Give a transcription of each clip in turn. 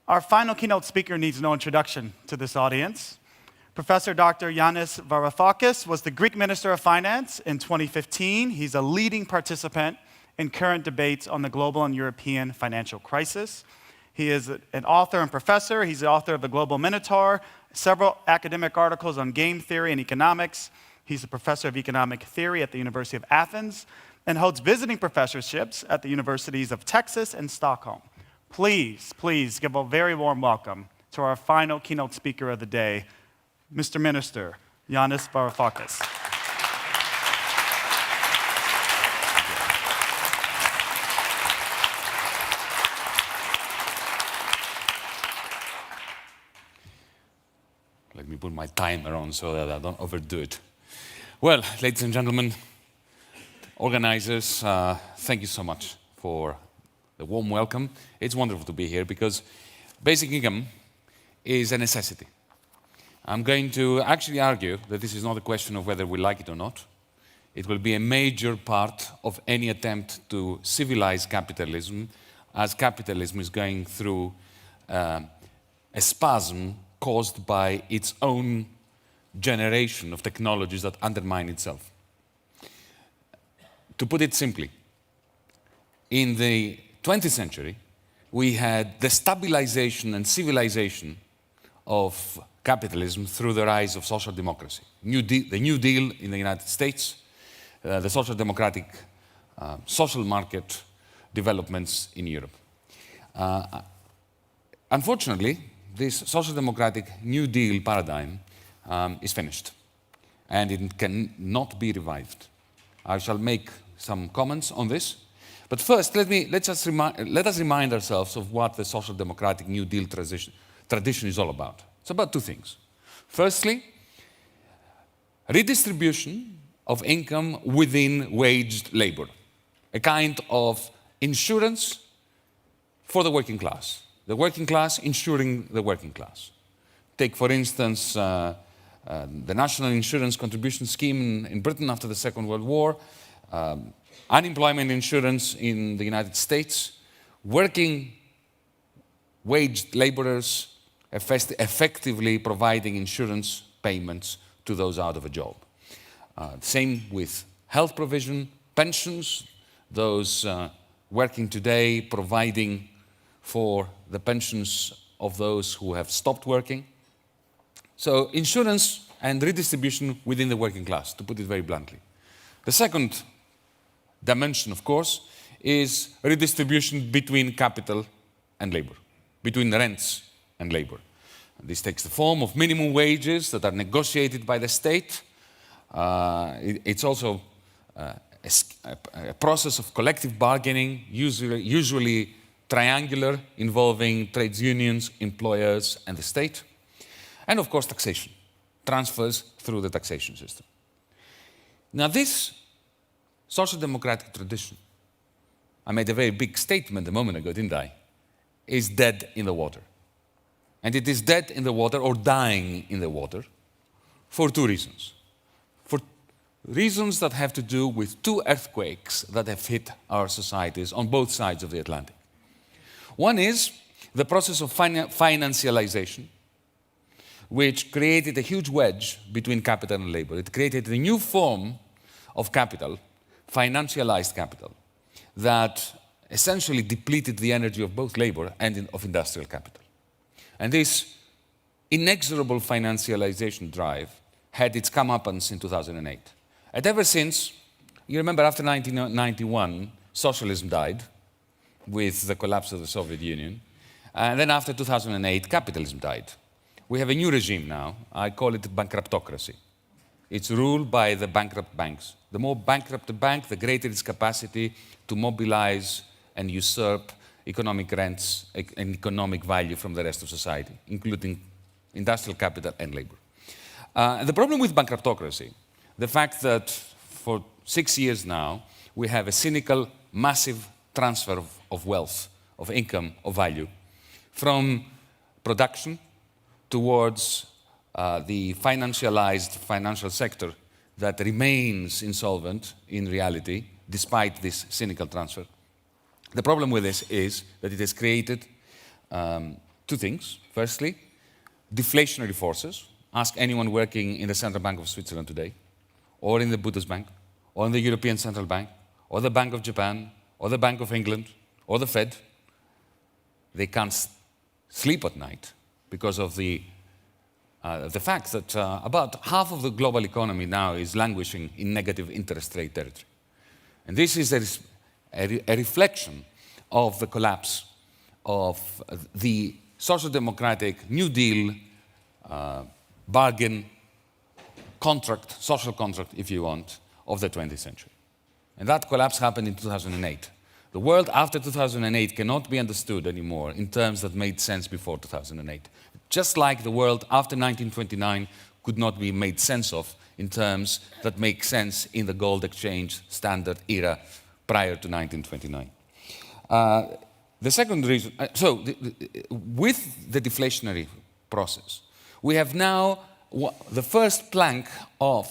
Our final keynote speaker needs no introduction to this audience. Professor Dr. Yanis Varoufakis was the Greek Minister of Finance in 2015. He's a leading participant in current debates on the global and European financial crisis. He is an author and professor. He's the author of The Global Minotaur, several academic articles on game theory and economics. He's a professor of economic theory at the University of Athens and holds visiting professorships at the universities of Texas and Stockholm. Please give a very warm welcome to our final keynote speaker of the day, Mr. Minister Yanis Varoufakis. Let me put my timer on so that I don't overdo it. Well, ladies and gentlemen, organizers, thank you so much for the warm welcome. It's wonderful to be here because basic income is a necessity. I'm going to actually argue that this is not a question of whether we like it or not. It will be a major part of any attempt to civilize capitalism, as capitalism is going through a spasm caused by its own generation of technologies that undermine itself. To put it simply, in the 20th century, we had the stabilization and civilization of capitalism through the rise of social democracy. The New Deal in the United States, the social democratic social market developments in Europe. Unfortunately, this social democratic New Deal paradigm is finished, and it cannot be revived. I shall make some comments on this. But first, let us remind ourselves of what the social democratic New Deal tradition is all about. It's about two things. Firstly, redistribution of income within waged labor, a kind of insurance for the working class insuring the working class. Take, for instance, the National Insurance Contribution Scheme in Britain after the Second World War, unemployment insurance in the United States, working waged laborers effectively providing insurance payments to those out of a job. Same with health provision, pensions, those working today providing for the pensions of those who have stopped working. So insurance and redistribution within the working class, to put it very bluntly. The second dimension, of course, is redistribution between capital and labor, between rents and labor. This takes the form of minimum wages that are negotiated by the state. It's also a process of collective bargaining, usually triangular, involving trades unions, employers, and the state. And of course, taxation, transfers through the taxation system. Now, this social democratic tradition, I made a very big statement a moment ago, didn't I, is dead in the water. And it is dead in the water or dying in the water for two reasons. For reasons that have to do with two earthquakes that have hit our societies on both sides of the Atlantic. One is the process of financialization, which created a huge wedge between capital and labor. It created a new form of capital, financialized capital, that essentially depleted the energy of both labor and of industrial capital. And this inexorable financialization drive had its comeuppance in 2008. And ever since, you remember after 1991, socialism died with the collapse of the Soviet Union. And then after 2008, capitalism died. We have a new regime now. I call it bankruptocracy. It's ruled by the bankrupt banks. The more bankrupt the bank, the greater its capacity to mobilize and usurp economic rents and economic value from the rest of society, including industrial capital and labor. The problem with bankruptocracy, the fact that for 6 years now, we have a cynical, massive transfer of wealth, of income, of value, from production towards the financialized financial sector that remains insolvent in reality, despite this cynical transfer. The problem with this is that it has created two things. Firstly, deflationary forces. Ask anyone working in the Central Bank of Switzerland today, or in the Bundesbank, or in the European Central Bank, or the Bank of Japan, or the Bank of England, or the Fed. They can't sleep at night because of the fact that about half of the global economy now is languishing in negative interest rate territory. And this is a reflection of the collapse of the social democratic New Deal bargain contract, social contract, if you want, of the 20th century. And that collapse happened in 2008. The world after 2008 cannot be understood anymore in terms that made sense before 2008. Just like the world after 1929 could not be made sense of in terms that make sense in the gold exchange standard era prior to 1929. The second reason, with the deflationary process, we have now the first plank of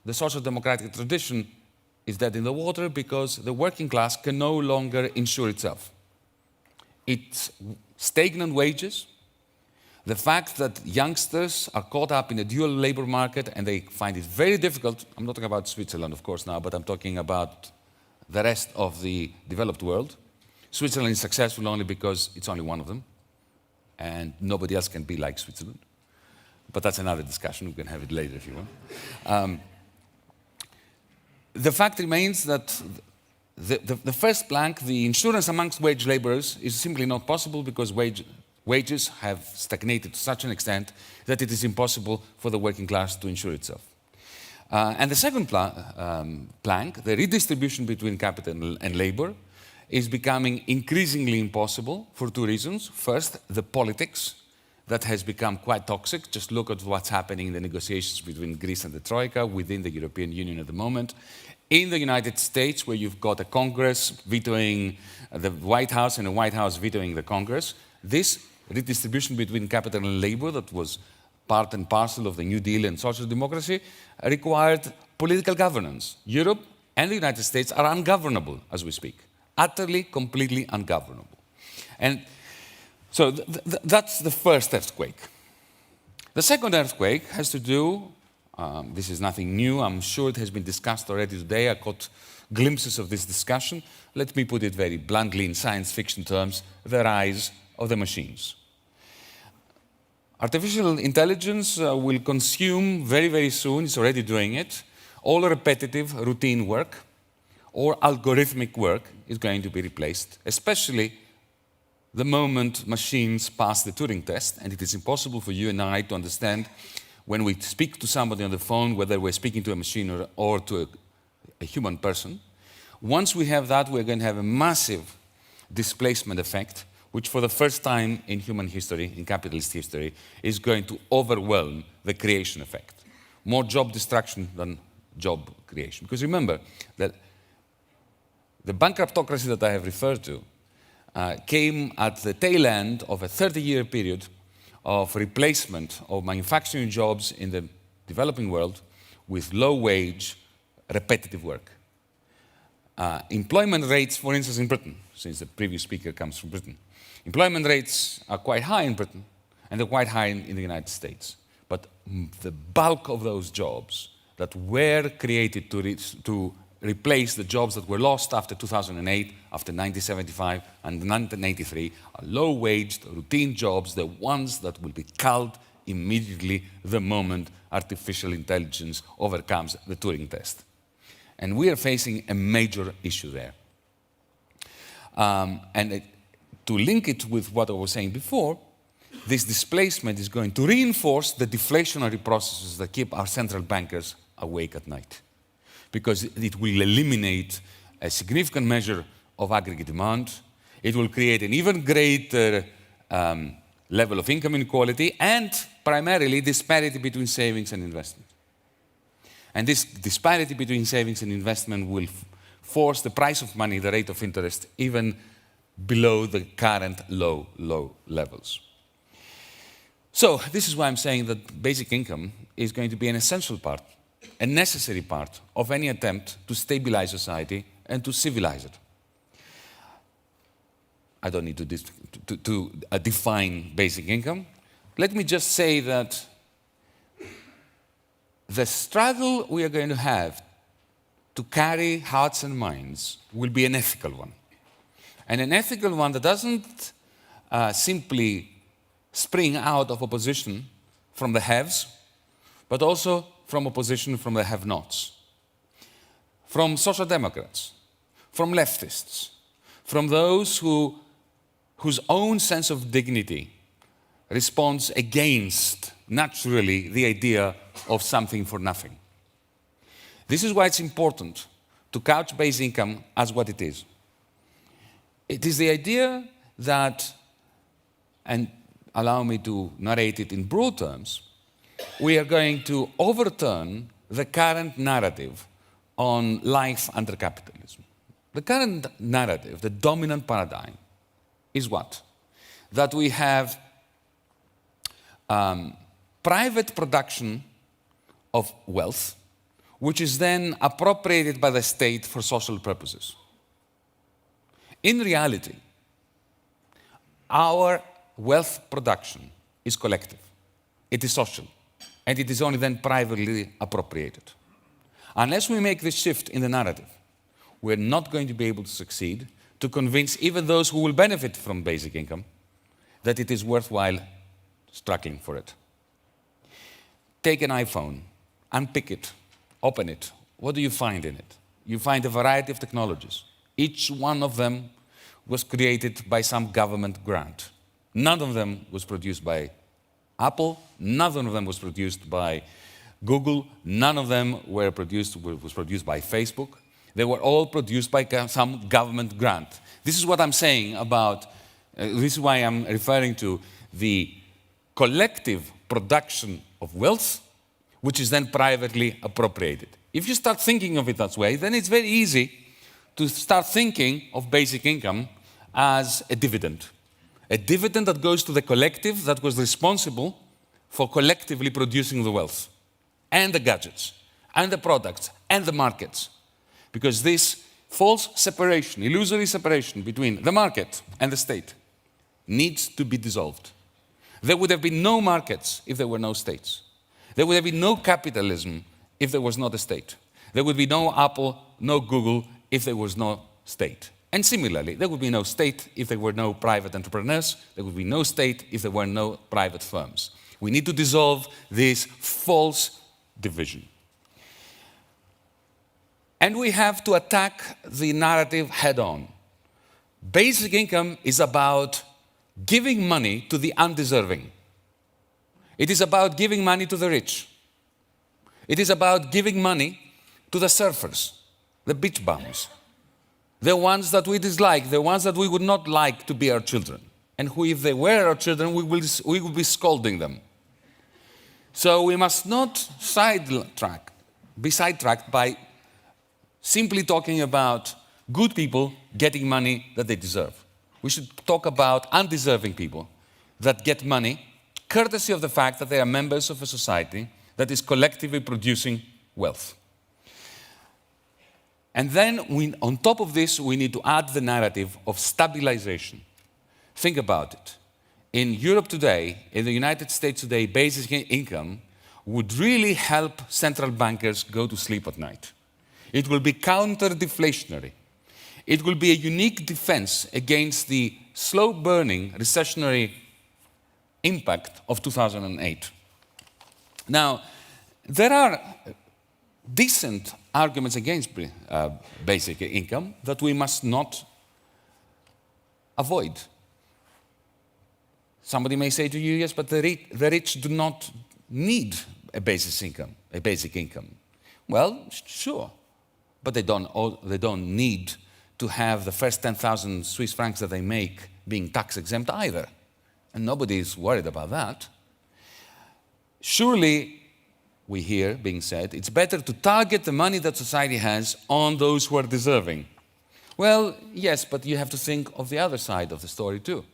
the social democratic tradition is dead in the water because the working class can no longer insure itself. It's stagnant wages, the fact that youngsters are caught up in a dual labor market and they find it very difficult. I'm not talking about Switzerland, of course, now, but I'm talking about the rest of the developed world. Switzerland is successful only because it's only one of them, and nobody else can be like Switzerland. But that's another discussion. We can have it later if you want. The fact remains that the first plank, the insurance amongst wage laborers, is simply not possible because wages have stagnated to such an extent that it is impossible for the working class to insure itself. And the second plank, the redistribution between capital and labor, is becoming increasingly impossible for two reasons. First, the politics that has become quite toxic. Just look at what's happening in the negotiations between Greece and the Troika within the European Union at the moment. In the United States, where you've got a Congress vetoing the White House and a White House vetoing the Congress, this redistribution between capital and labor that was part and parcel of the New Deal and social democracy required political governance. Europe and the United States are ungovernable as we speak. Utterly, completely ungovernable. And so that's the first earthquake. The second earthquake has to do, this is nothing new, I'm sure it has been discussed already today, I caught glimpses of this discussion. Let me put it very bluntly in science fiction terms, the rise of the machines. Artificial intelligence will consume very, very soon, it's already doing it, all repetitive routine work or algorithmic work is going to be replaced, especially the moment machines pass the Turing test, and it is impossible for you and I to understand when we speak to somebody on the phone whether we're speaking to a machine or to a human person. Once we have that, we're going to have a massive displacement effect, which for the first time in human history, in capitalist history, is going to overwhelm the creation effect. More job destruction than job creation. Because remember that the bankruptocracy that I have referred to came at the tail end of a 30-year period of replacement of manufacturing jobs in the developing world with low-wage, repetitive work. Employment rates, for instance, in Britain, since the previous speaker comes from Britain, employment rates are quite high in Britain, and they're quite high in the United States. But the bulk of those jobs that were created to replace the jobs that were lost after 2008, after 1975 and 1983, are low-waged, routine jobs, the ones that will be culled immediately the moment artificial intelligence overcomes the Turing test. And we are facing a major issue there. To link it with what I was saying before, this displacement is going to reinforce the deflationary processes that keep our central bankers awake at night, because it will eliminate a significant measure of aggregate demand. It will create an even greater level of income inequality and primarily disparity between savings and investment. And this disparity between savings and investment will force the price of money, the rate of interest, even below the current low levels. So this is why I'm saying that basic income is going to be an essential part, a necessary part of any attempt to stabilize society and to civilize it. I don't need to define basic income. Let me just say that the struggle we are going to have to carry hearts and minds will be an ethical one. And an ethical one that doesn't simply spring out of opposition from the haves, but also from opposition from the have-nots, from social democrats, from leftists, from those whose own sense of dignity responds against, naturally, the idea of something for nothing. This is why it's important to couch basic income as what it is. It is the idea that, and allow me to narrate it in broad terms, we are going to overturn the current narrative on life under capitalism. The current narrative, the dominant paradigm, is what? That we have private production of wealth, which is then appropriated by the state for social purposes. In reality, our wealth production is collective, it is social, and it is only then privately appropriated. Unless we make this shift in the narrative, we're not going to be able to succeed to convince even those who will benefit from basic income that it is worthwhile struggling for it. Take an iPhone, unpick it, open it. What do you find in it? You find a variety of technologies. Each one of them was created by some government grant. None of them was produced by Apple, none of them was produced by Google, none of them was produced by Facebook. They were all produced by some government grant. This is what I'm saying about, this is why I'm referring to the collective production of wealth, which is then privately appropriated. If you start thinking of it that way, then it's very easy to start thinking of basic income as a dividend that goes to the collective that was responsible for collectively producing the wealth, and the gadgets, and the products, and the markets. Because this false separation, illusory separation between the market and the state needs to be dissolved. There would have been no markets if there were no states. There would have been no capitalism if there was not a state. There would be no Apple, no Google if there was no state. And similarly, there would be no state if there were no private entrepreneurs. There would be no state if there were no private firms. We need to dissolve this false division. And we have to attack the narrative head-on. Basic income is about giving money to the undeserving. It is about giving money to the rich. It is about giving money to the surfers, the beach bums, the ones that we dislike, the ones that we would not like to be our children, and who, if they were our children, we would be scolding them. So we must not be sidetracked by simply talking about good people getting money that they deserve. We should talk about undeserving people that get money courtesy of the fact that they are members of a society that is collectively producing wealth. And then, on top of this, we need to add the narrative of stabilization. Think about it. In Europe today, in the United States today, basic income would really help central bankers go to sleep at night. It will be counter-deflationary. It will be a unique defense against the slow-burning recessionary impact of 2008. Now, there are decent arguments against basic income that we must not avoid. Somebody may say to you, yes, but the rich do not need a basic income. Well, sure, but they don't need to have the first 10,000 Swiss francs that they make being tax exempt either. And nobody is worried about that. Surely, we hear being said, it's better to target the money that society has on those who are deserving. Well, yes, but you have to think of the other side of the story too.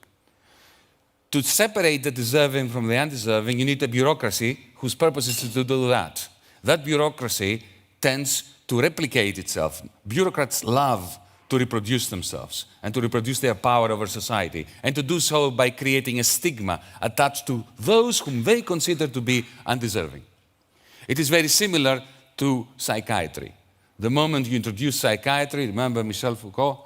To separate the deserving from the undeserving, you need a bureaucracy whose purpose is to do that. That bureaucracy tends to replicate itself. Bureaucrats love to reproduce themselves and to reproduce their power over society, and to do so by creating a stigma attached to those whom they consider to be undeserving. It is very similar to psychiatry. The moment you introduce psychiatry, remember Michel Foucault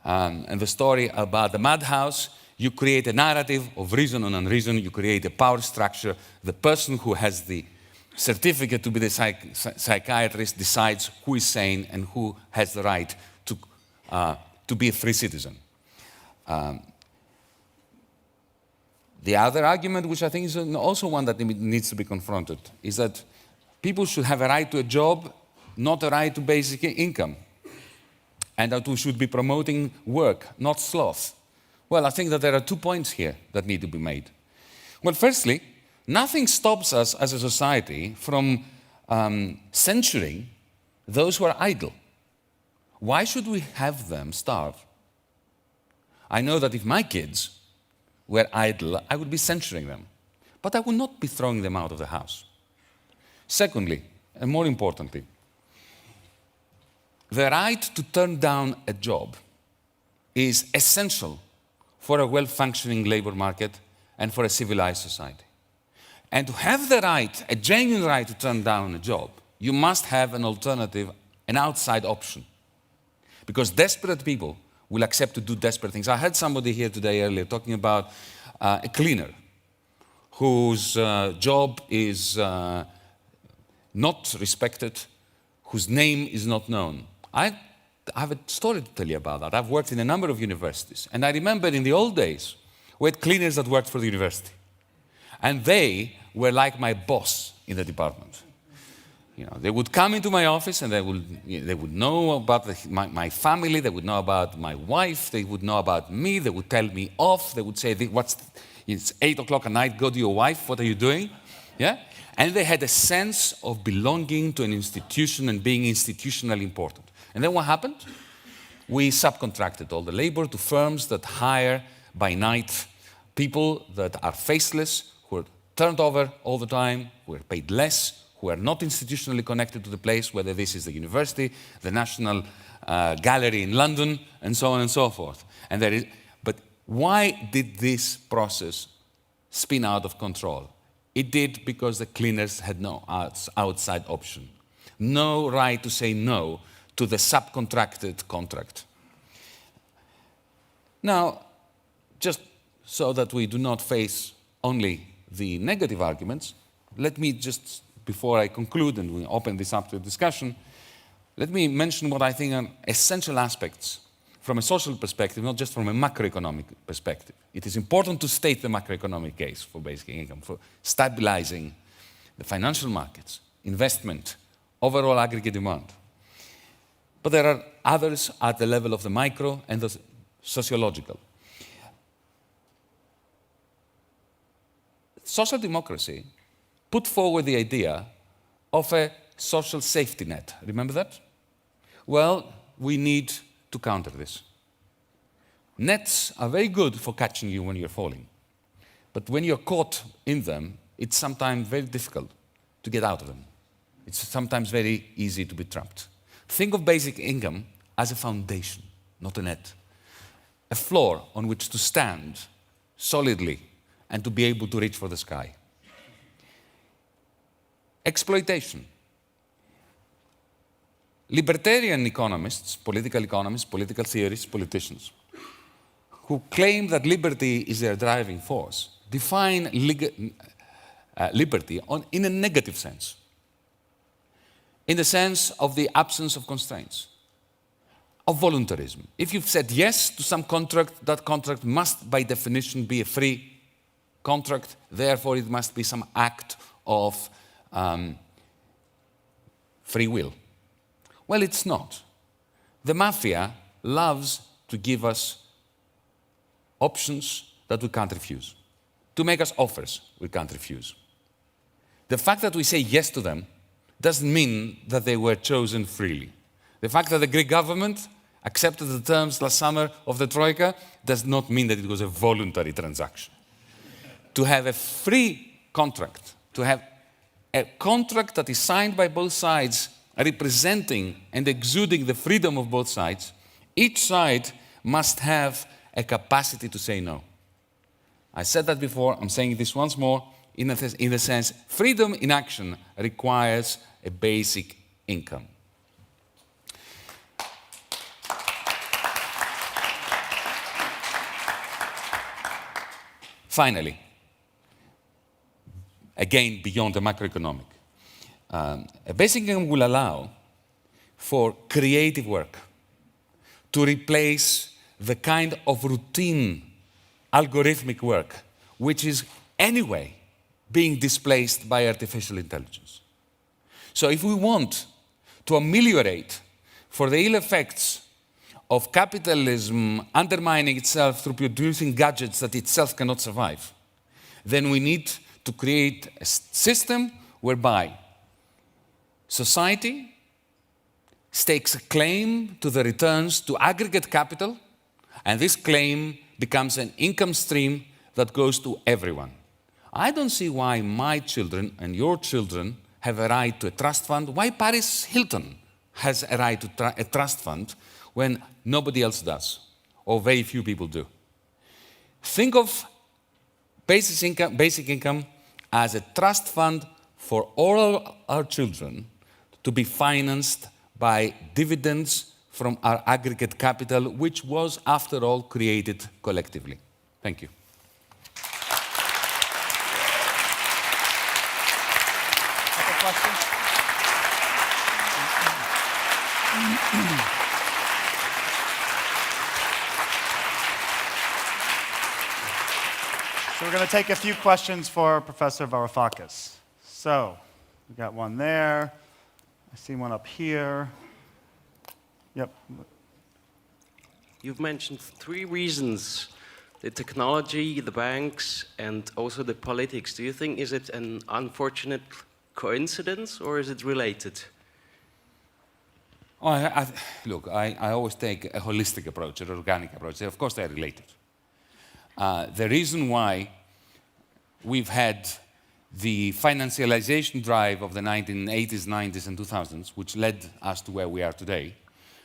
and the story about the madhouse, you create a narrative of reason and unreason, you create a power structure. The person who has the certificate to be the psychiatrist decides who is sane and who has the right to be a free citizen. The other argument, which I think is also one that needs to be confronted, is that people should have a right to a job, not a right to basic income, and that we should be promoting work, not sloth. Well, I think that there are 2 points here that need to be made. Well, firstly, nothing stops us as a society from censuring those who are idle. Why should we have them starve? I know that if my kids were idle, I would be censuring them, but I would not be throwing them out of the house. Secondly, and more importantly, the right to turn down a job is essential for a well-functioning labor market and for a civilized society. And to have the right, a genuine right to turn down a job, you must have an alternative, an outside option. Because desperate people will accept to do desperate things. I heard somebody here today earlier talking about a cleaner whose job is not respected, whose name is not known. I have a story to tell you about that. I've worked in a number of universities, and I remember in the old days, we had cleaners that worked for the university. And they were like my boss in the department. You know, they would come into my office and they would know about my family, they would know about my wife, they would know about me, they would tell me off, they would say, it's 8 o'clock at night, go to your wife, what are you doing? Yeah? And they had a sense of belonging to an institution and being institutionally important. And then what happened? We subcontracted all the labor to firms that hire by night people that are faceless, who are turned over all the time, who are paid less, who are not institutionally connected to the place, whether this is the university, the National Gallery in London, and so on and so forth. But why did this process spin out of control? It did because the cleaners had no outside option, no right to say no to the subcontracted contract. Now, just so that we do not face only the negative arguments, let me just, before I conclude and we open this up to discussion, let me mention what I think are essential aspects from a social perspective, not just from a macroeconomic perspective. It is important to state the macroeconomic case for basic income, for stabilizing the financial markets, investment, overall aggregate demand. But there are others at the level of the micro and the sociological. Social democracy put forward the idea of a social safety net. Remember that? Well, we need to counter this. Nets are very good for catching you when you're falling. But when you're caught in them, it's sometimes very difficult to get out of them. It's sometimes very easy to be trapped. Think of basic income as a foundation, not a net. A floor on which to stand solidly and to be able to reach for the sky. Exploitation. Libertarian economists, political theorists, politicians, who claim that liberty is their driving force, define liberty in a negative sense, in the sense of the absence of constraints, of voluntarism. If you've said yes to some contract, that contract must by definition be a free contract, therefore it must be some act of free will. Well, it's not. The mafia loves to give us options that we can't refuse, to make us offers we can't refuse. The fact that we say yes to them doesn't mean that they were chosen freely. The fact that the Greek government accepted the terms last summer of the Troika does not mean that it was a voluntary transaction. To have a free contract, to have a contract that is signed by both sides representing and exuding the freedom of both sides Each side must have a capacity to say no. I said that before, I'm saying this once more, in the sense, freedom in action requires a basic income. Finally, again, beyond the macroeconomic, a basic income will allow for creative work to replace the kind of routine algorithmic work which is anyway being displaced by artificial intelligence. So if we want to ameliorate for the ill effects of capitalism undermining itself through producing gadgets that itself cannot survive, then we need to create a system whereby society stakes a claim to the returns to aggregate capital, and this claim becomes an income stream that goes to everyone. I don't see why my children and your children have a right to a trust fund, why Paris Hilton has a right to a trust fund when nobody else does, or very few people do. Think of basic income as a trust fund for all our children to be financed by dividends from our aggregate capital, which was, after all, created collectively. Thank you. Other questions? So we're going to take a few questions for Professor Varoufakis. So we got one there. I see one up here. Yep. You've mentioned 3 reasons: the technology, the banks, and also the politics. Do you think is it an unfortunate coincidence, or is it related? Oh, look, I always take a holistic approach, an organic approach. Of course, they're related. The reason why we've had the financialization drive of the 1980s, 90s, and 2000s, which led us to where we are today,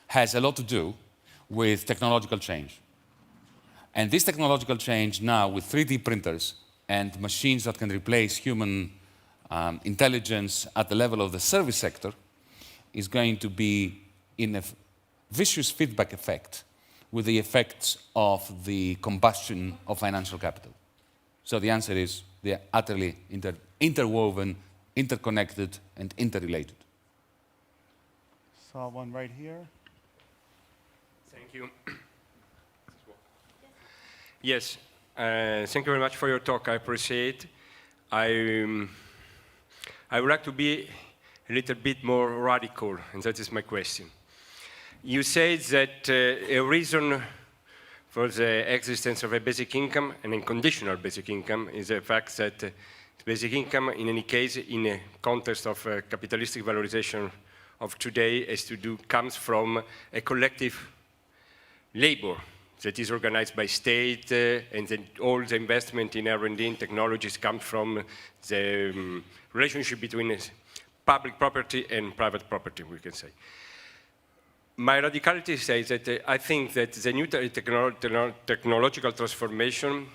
has a lot to do with technological change. And this technological change now, with 3D printers and machines that can replace human intelligence at the level of the service sector, is going to be in a vicious feedback effect with the effects of the combustion of financial capital. So the answer is they are utterly interwoven, interconnected, and interrelated. Saw one right here. Thank you. Yes, thank you very much for your talk. I appreciate. I would like to be a little bit more radical, and that is my question. You say that a reason for the existence of a basic income, an unconditional basic income, is the fact that the basic income, in any case, in a context of capitalistic valorization of today, comes from a collective labor that is organized by state, and then all the investment in R&D and technologies come from the relationship between public property and private property, we can say. My radicality says that I think that the new technological transformation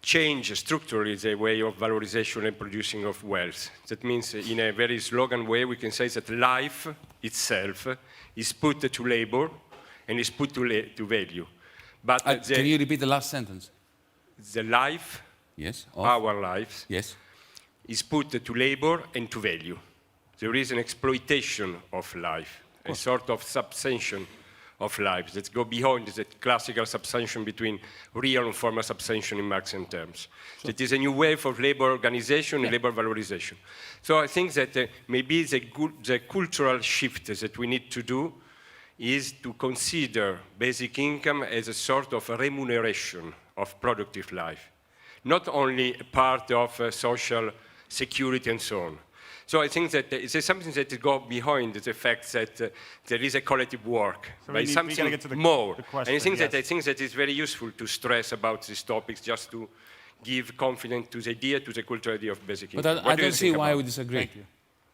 changes structurally the way of valorization and producing of wealth. That means, in a very slogan way, we can say that life itself is put to labor and is put to value. But can you repeat the last sentence? The life, yes, our lives, yes, is put to labor and to value. There is an exploitation of life, a sort of subsumption of life that go beyond the classical subsumption between real and formal subsumption in Marxian terms. Sure. That is a new wave of labor organization and labor valorization. So I think that maybe the cultural shift that we need to do is to consider basic income as a sort of remuneration of productive life, not only a part of social security and so on. So I think that it's something that goes behind the fact that there is a collective work, so by something more. And I think that it's very useful to stress about these topics, just to give confidence to the idea, to the cultural idea of basic income. But I don't see why we disagree. Thank you.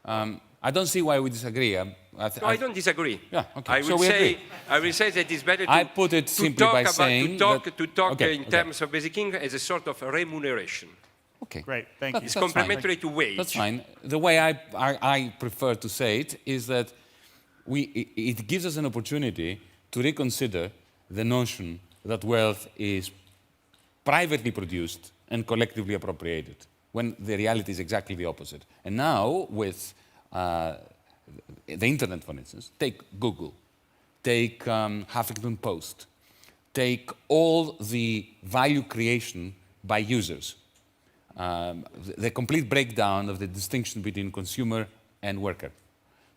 I don't see why we disagree. No, I don't disagree. Yeah, okay. I So will we say, agree. I will say that it's better to, I put it simply by saying to talk okay, in terms of basic income as a sort of remuneration. Okay. Great, thank you. It's That's complementary to wage. That's fine. The way I prefer to say it is that it gives us an opportunity to reconsider the notion that wealth is privately produced and collectively appropriated, when the reality is exactly the opposite. And now, with the internet, for instance, take Google, take Huffington Post, take all the value creation by users, the complete breakdown of the distinction between consumer and worker.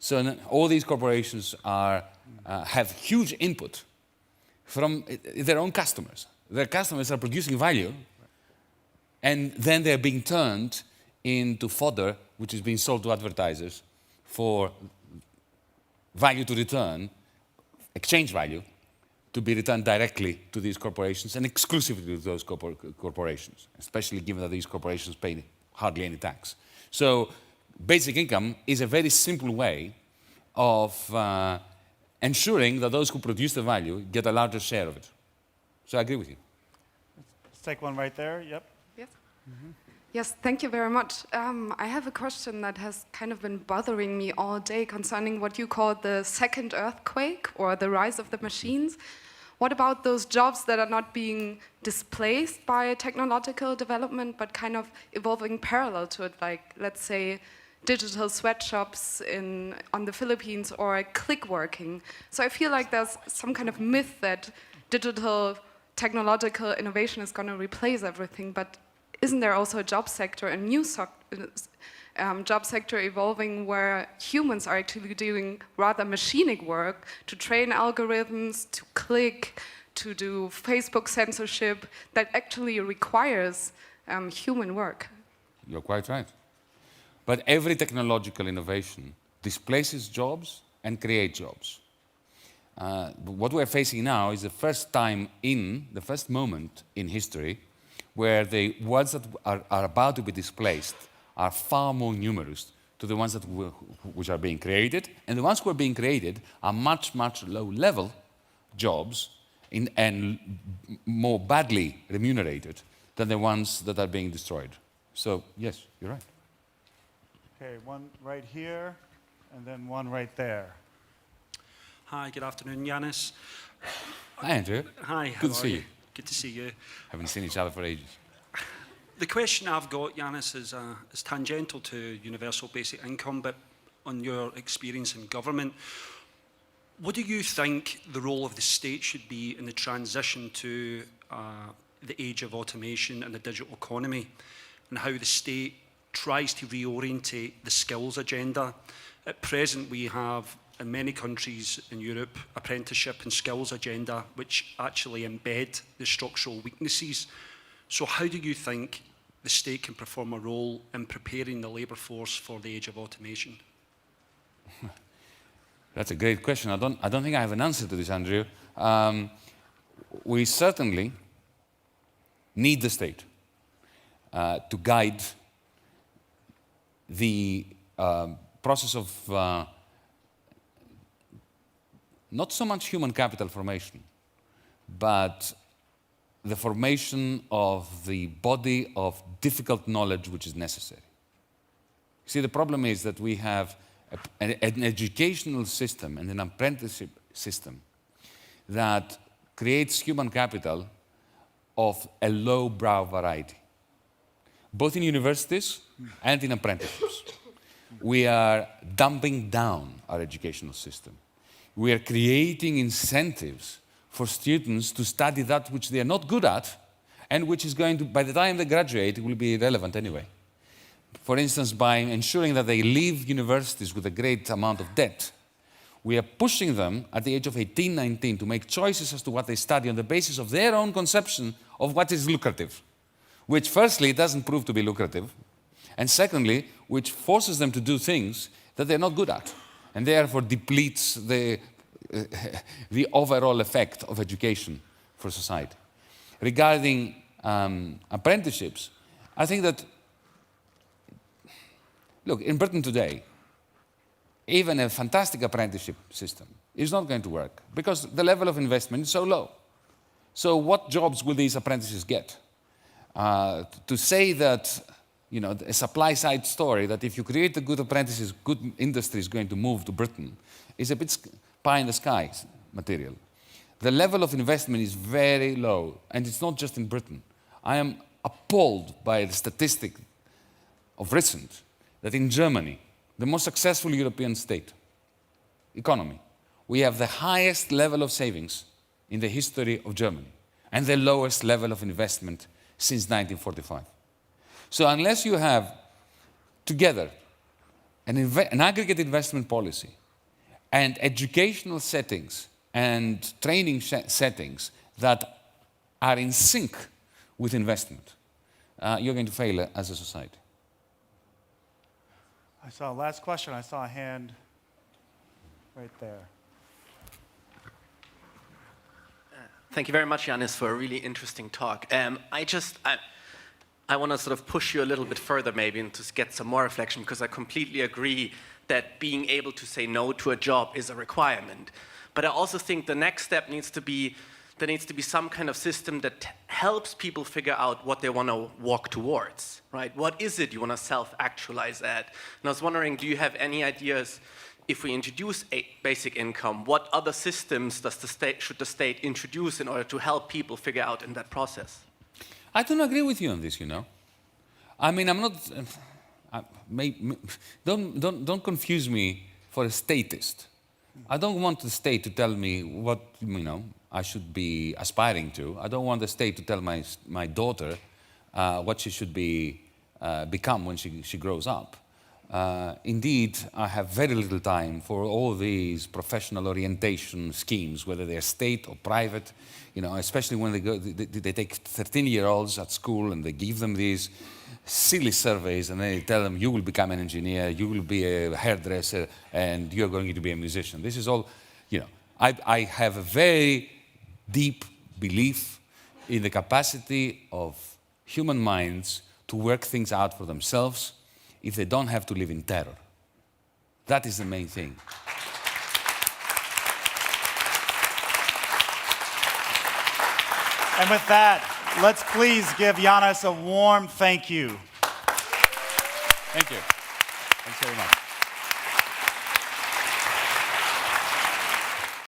So all these corporations have huge input from their own customers. Their customers are producing value, and then they're being turned into fodder, which is being sold to advertisers for value to return, exchange value, to be returned directly to these corporations and exclusively to those corporations, especially given that these corporations pay hardly any tax. So basic income is a very simple way of ensuring that those who produce the value get a larger share of it. So I agree with you. Let's take one right there. Yep. Yes. Yes, thank you very much. I have a question that has kind of been bothering me all day concerning what you call the second earthquake or the rise of the machines. What about those jobs that are not being displaced by technological development but kind of evolving parallel to it, like, let's say, digital sweatshops on the Philippines or click working? So I feel like there's some kind of myth that digital technological innovation is going to replace everything, but isn't there also a job sector, a new job sector evolving where humans are actually doing rather machinic work to train algorithms, to click, to do Facebook censorship that actually requires human work? You're quite right. But every technological innovation displaces jobs and creates jobs. What we're facing now is the first moment in history where the ones that are about to be displaced are far more numerous to the ones which are being created, and the ones who are being created are much, much low-level jobs and more badly remunerated than the ones that are being destroyed. So, yes, you're right. Okay, one right here, and then one right there. Hi, good afternoon, Yanis. Hi, Andrew. Hi, how Good to are see you? you. Good to see you. Haven't seen each other for ages. The question I've got, Yanis, is tangential to universal basic income, but on your experience in government. What do you think the role of the state should be in the transition to the age of automation and the digital economy, and how the state tries to reorientate the skills agenda? At present, we have, in many countries in Europe, apprenticeship and skills agenda, which actually embed the structural weaknesses. So how do you think the state can perform a role in preparing the labour force for the age of automation? That's a great question. I don't think I have an answer to this, Andrew. We certainly need the state to guide the process of not so much human capital formation, but the formation of the body of difficult knowledge which is necessary. See, the problem is that we have an educational system and an apprenticeship system that creates human capital of a low-brow variety, both in universities and in apprenticeships. We are dumbing down our educational system. We are creating incentives for students to study that which they are not good at, and which is going to, by the time they graduate, it will be irrelevant anyway. For instance, by ensuring that they leave universities with a great amount of debt, we are pushing them at the age of 18, 19 to make choices as to what they study on the basis of their own conception of what is lucrative, which firstly doesn't prove to be lucrative, and secondly, which forces them to do things that they're not good at, and therefore depletes the overall effect of education for society. Regarding apprenticeships, I think that, look, in Britain today, even a fantastic apprenticeship system is not going to work because the level of investment is so low. So what jobs will these apprentices get? To say that, you know, a supply side story that if you create the good apprentices, good industry is going to move to Britain is a bit pie in the sky material. The level of investment is very low, and it's not just in Britain. I am appalled by the statistic of recent that in Germany, the most successful European state, economy, we have the highest level of savings in the history of Germany and the lowest level of investment since 1945. So unless you have together an aggregate investment policy and educational settings and training settings that are in sync with investment, you're going to fail as a society. I saw last question. I saw a hand right there. Thank you very much, Yanis, for a really interesting talk. I want to sort of push you a little bit further maybe and to get some more reflection, because I completely agree that being able to say no to a job is a requirement. But I also think the next step needs to be, there needs to be some kind of system that helps people figure out what they want to walk towards, right? What is it you want to self-actualize at? And I was wondering, do you have any ideas, if we introduce a basic income, what other systems should the state introduce in order to help people figure out in that process? I don't agree with you on this, you know. I mean, I'm not... don't confuse me for a statist. I don't want the state to tell me what, you know, I should be aspiring to. I don't want the state to tell my daughter what she should become when she grows up. Indeed, I have very little time for all these professional orientation schemes, whether they're state or private, you know, especially when they take 13-year-olds at school and they give them these silly surveys and they tell them, you will become an engineer, you will be a hairdresser, and you're going to be a musician. This is all, you know, I have a very deep belief in the capacity of human minds to work things out for themselves if they don't have to live in terror. That is the main thing. And with that, let's please give Yanis a warm thank you. Thank you. Thanks very much.